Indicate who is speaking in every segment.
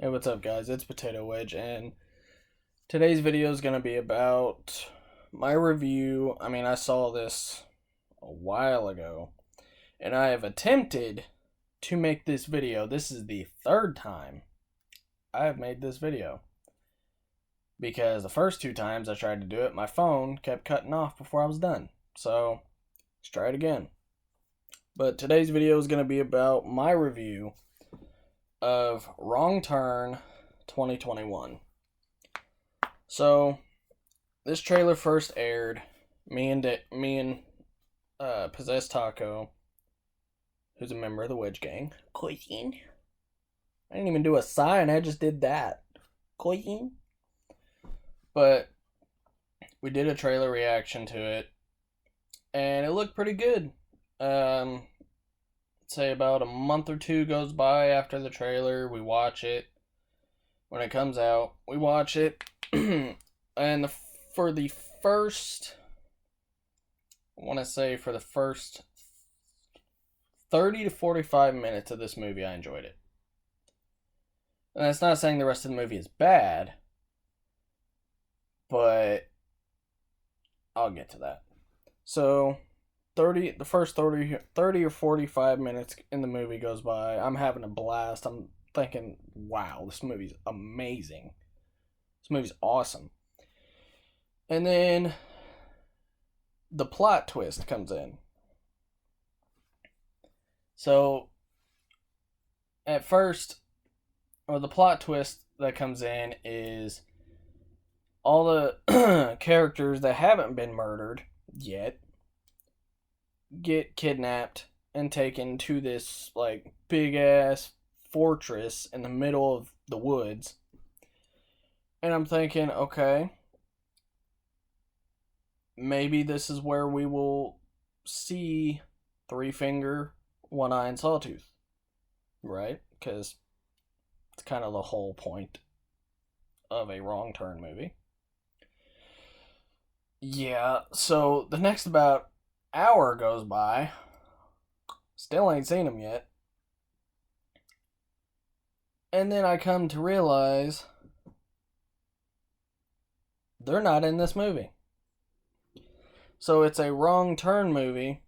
Speaker 1: Hey, what's up, guys? It's Potato Wedge, and today's video is going to be about my review. I saw this a while ago, and I have attempted to make this video. This is the third time I have made this video, because the first two times I tried to do it, my phone kept cutting off before I was done. So, let's try it again. But today's video is going to be about my review of Wrong Turn 2021. So, this trailer first aired. Me and Possessed Taco, who's a member of the Wedge Gang. Coin. I didn't even do a sign. I just did that. Coin. But we did a trailer reaction to it, and it looked pretty good. Say about a month or two goes by after the trailer. We watch it. When it comes out, we watch it. And for the first 30 to 45 minutes of this movie, I enjoyed it. And that's not saying the rest of the movie is bad, but I'll get to that. So, the first 30 or 45 minutes in the movie goes by. I'm having a blast. I'm thinking, wow, this movie's amazing. This movie's awesome. And then the plot twist comes in. So, at first, the plot twist that comes in is all the characters that haven't been murdered yet get kidnapped and taken to this big ass fortress in the middle of the woods. And I'm thinking, okay, maybe this is where we will see Three Finger, One Eye, and Sawtooth, right? Because it's kind of the whole point of a Wrong Turn movie. Yeah, so the next about hour goes by. Still ain't seen them yet. And then I come to realize they're not in this movie. So it's a Wrong Turn movie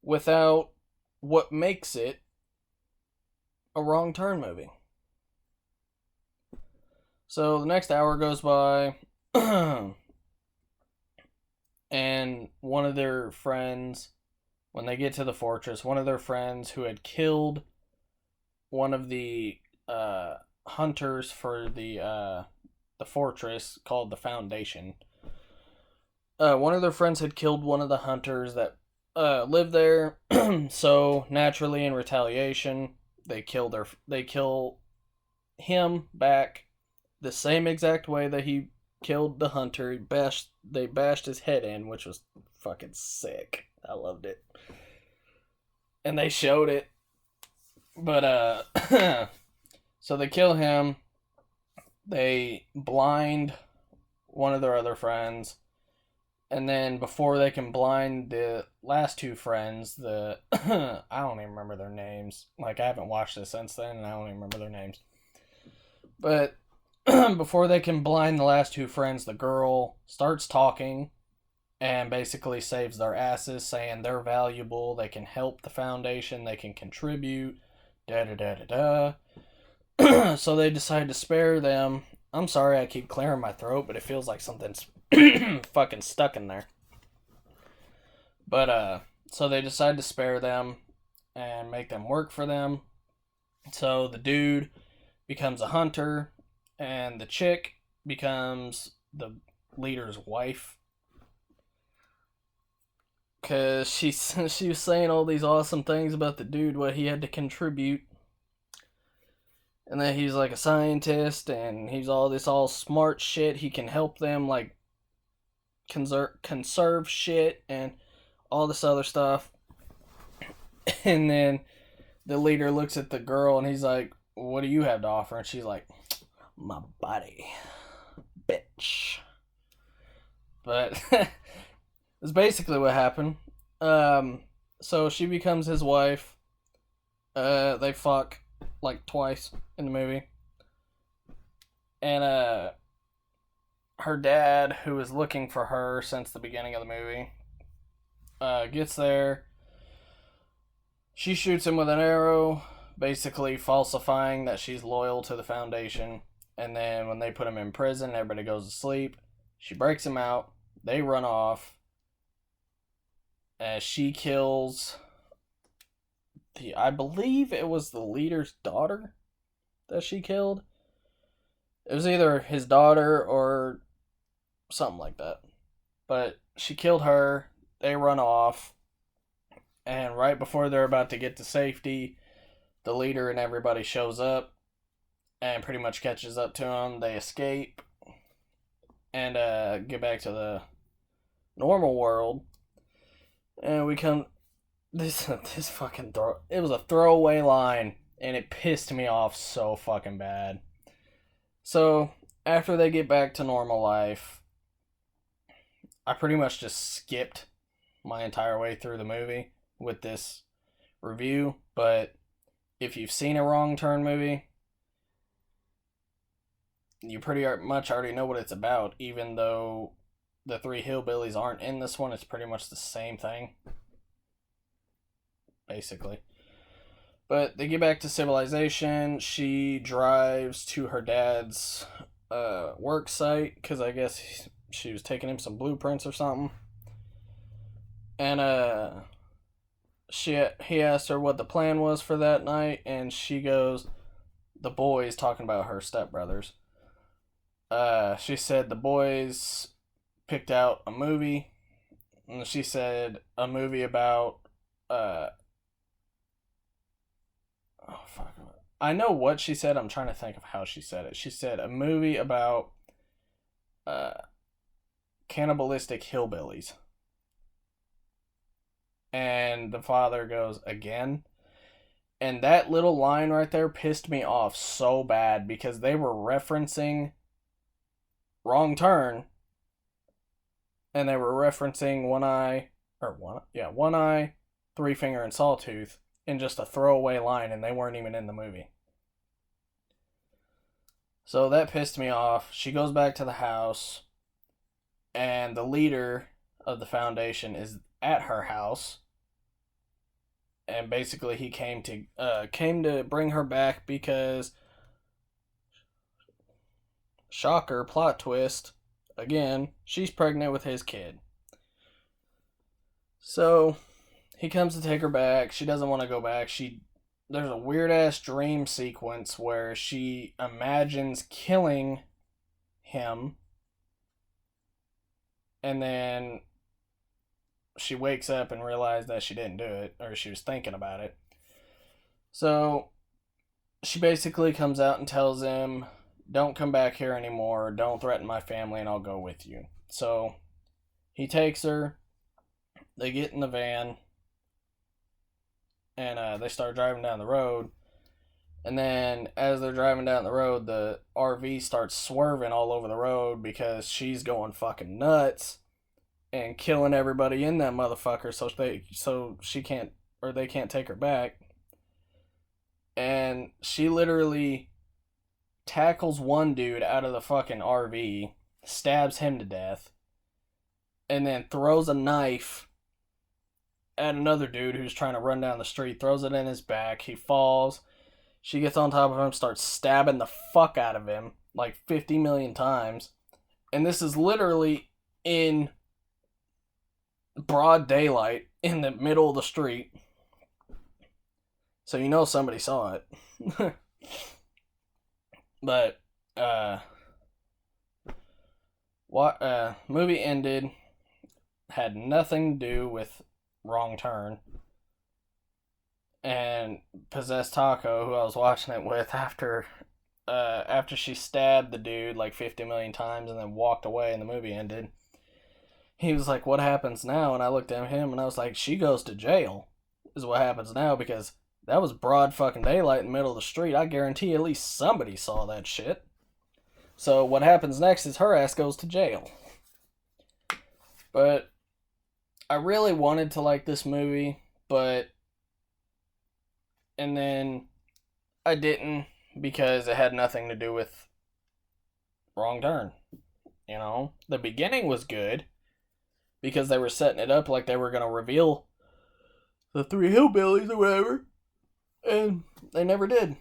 Speaker 1: without what makes it a Wrong Turn movie. So the next hour goes by. And one of their friends, when they get to the fortress, one of their friends who had killed one of the hunters for the fortress called the Foundation. One of their friends had killed one of the hunters that lived there. So naturally, in retaliation, they kill him back the same exact way that he killed the hunter. They bashed his head in, which was fucking sick. I loved it. And they showed it. But so they kill him. They blind one of their other friends. And then before they can blind the last two friends, I don't even remember their names. I haven't watched this since then, and I don't even remember their names. But before they can blind the last two friends, the girl starts talking and basically saves their asses, saying they're valuable, they can help the Foundation, they can contribute, da-da-da-da-da. So they decide to spare them. I'm sorry I keep clearing my throat, but it feels like something's fucking stuck in there. But, so they decide to spare them and make them work for them. So the dude becomes a hunter, and the chick becomes the leader's wife. Because she was saying all these awesome things about the dude, what he had to contribute. And that he's a scientist, and he's all smart shit. He can help them, conserve shit, and all this other stuff. And then the leader looks at the girl, and he's like, what do you have to offer? And she's like, my body, bitch. But it's basically what happened. So she becomes his wife. They fuck, like twice in the movie. And her dad, who is looking for her since the beginning of the movie, gets there. She shoots him with an arrow, basically falsifying that she's loyal to the Foundation. And then when they put him in prison, everybody goes to sleep. She breaks him out. They run off. She kills I believe it was the leader's daughter that she killed. It was either his daughter or something like that. But she killed her. They run off. And right before they're about to get to safety, the leader and everybody shows up and pretty much catches up to them. They escape and get back to the normal world. And we come this fucking it was a throwaway line and it pissed me off so fucking bad. So, after they get back to normal life, I pretty much just skipped my entire way through the movie with this review, but if you've seen a Wrong Turn movie, you pretty much already know what it's about, even though the three hillbillies aren't in this one. It's pretty much the same thing, basically. But they get back to civilization. She drives to her dad's work site because I guess she was taking him some blueprints or something. And he asked her what the plan was for that night, and she goes, the boys, talking about her stepbrothers. She said the boys picked out a movie, and she said a movie about oh fuck, I know what she said. I'm trying to think of how she said it. She said a movie about cannibalistic hillbillies. And the father goes, again? And that little line right there pissed me off so bad because they were referencing Wrong Turn. And they were referencing One Eye, Three Finger, and Sawtooth in just a throwaway line, and they weren't even in the movie. So that pissed me off. She goes back to the house, and the leader of the Foundation is at her house, and basically he came to bring her back because, shocker, plot twist, again, she's pregnant with his kid. So he comes to take her back. She doesn't want to go back. There's a weird ass dream sequence where she imagines killing him, and then she wakes up and realizes that she didn't do it, or she was thinking about it. So she basically comes out and tells him, don't come back here anymore, don't threaten my family, and I'll go with you. So he takes her, they get in the van, and they start driving down the road. And then as they're driving down the road, the RV starts swerving all over the road because she's going fucking nuts and killing everybody in that motherfucker, they can't take her back. And she literally tackles one dude out of the fucking RV, stabs him to death, and then throws a knife at another dude who's trying to run down the street, throws it in his back. He falls. She gets on top of him, starts stabbing the fuck out of him like 50 million times. And this is literally in broad daylight in the middle of the street. So you know somebody saw it. But movie ended, had nothing to do with Wrong Turn. And Possessed Taco, who I was watching it with, after she stabbed the dude like 50 million times and then walked away and the movie ended, he was like, what happens now? And I looked at him and I was like, she goes to jail is what happens now, because that was broad fucking daylight in the middle of the street. I guarantee at least somebody saw that shit. So what happens next is her ass goes to jail. But I really wanted to like this movie, and then I didn't, because it had nothing to do with Wrong Turn. You know, the beginning was good because they were setting it up like they were going to reveal the three hillbillies or whatever, and they never did.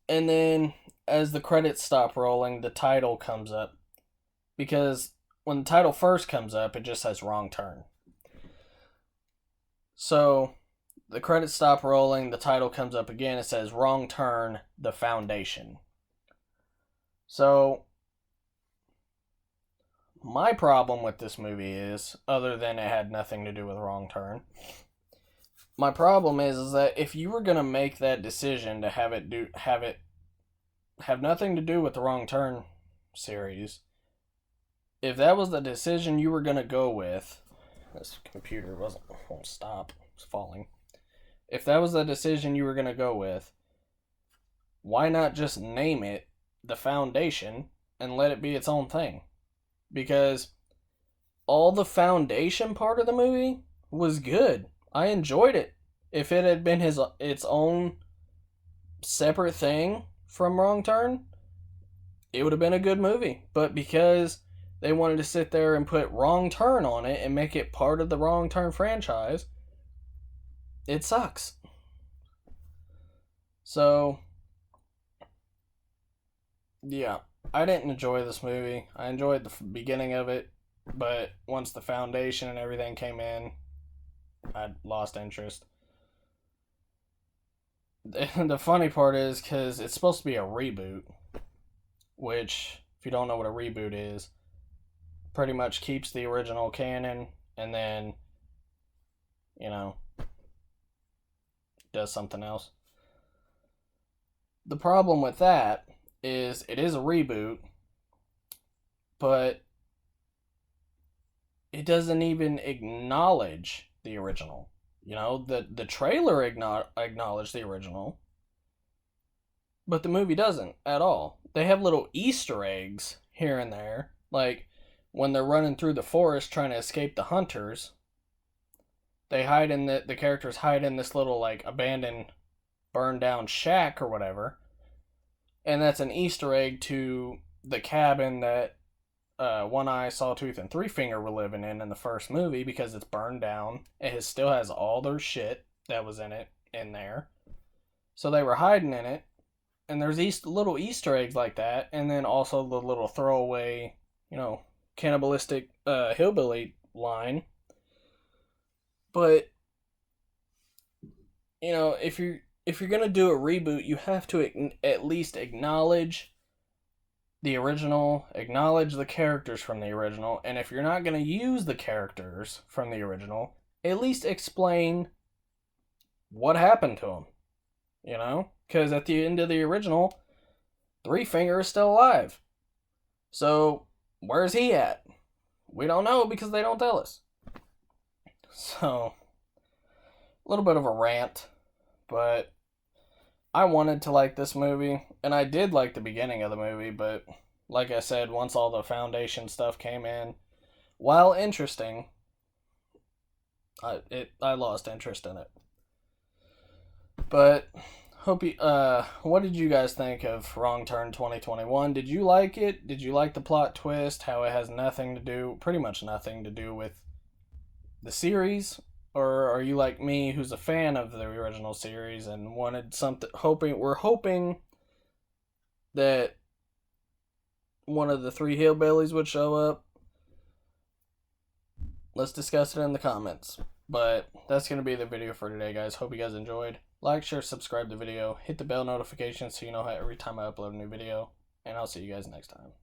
Speaker 1: And then as the credits stop rolling, the title comes up, because when the title first comes up, it just says Wrong Turn. So the credits stop rolling, the title comes up again, it says Wrong Turn, The Foundation. So my problem with this movie is, other than it had nothing to do with Wrong Turn, my problem is that if you were gonna make that decision to have nothing to do with the Wrong Turn series, if that was the decision you were gonna go with, this computer won't stop, it's falling. If that was the decision you were gonna go with, why not just name it The Foundation and let it be its own thing? Because all the foundation part of the movie was good. I enjoyed it. If it had been its own separate thing from Wrong Turn, it would have been a good movie. But because they wanted to sit there and put Wrong Turn on it and make it part of the Wrong Turn franchise, it sucks. So, yeah, I didn't enjoy this movie. I enjoyed the beginning of it, but once the foundation and everything came in, I lost interest. The funny part is, because it's supposed to be a reboot, which, if you don't know what a reboot is, pretty much keeps the original canon and then, you know, does something else. The problem with that is it is a reboot, but it doesn't even acknowledge the original. You know, the trailer acknowledged the original, but the movie doesn't at all. They have little Easter eggs here and there, like when they're running through the forest trying to escape the hunters. They hide in the characters hide in this little like abandoned, burned down shack or whatever, and that's an Easter egg to the cabin that One Eye, Sawtooth, and Three Finger were living in the first movie, because it's burned down. It still has all their shit that was in it in there. So they were hiding in it, and there's little Easter eggs like that, and then also the little throwaway, you know, cannibalistic hillbilly line. But, you know, if you're gonna do a reboot, you have to at least acknowledge the original, acknowledge the characters from the original, and if you're not going to use the characters from the original, at least explain what happened to them, you know? Because at the end of the original, Three Finger is still alive. So, where's he at? We don't know, because they don't tell us. So, a little bit of a rant, but I wanted to like this movie, and I did like the beginning of the movie, but like I said, once all the foundation stuff came in, while interesting, I lost interest in it. But what did you guys think of Wrong Turn 2021? Did you like it? Did you like the plot twist? How it has pretty much nothing to do with the series? Or are you like me, who's a fan of the original series and wanted something, we're hoping that one of the three hillbillies would show up? Let's discuss it in the comments. But that's going to be the video for today, guys. Hope you guys enjoyed. Like, share, subscribe to the video. Hit the bell notification so you know every time I upload a new video. And I'll see you guys next time.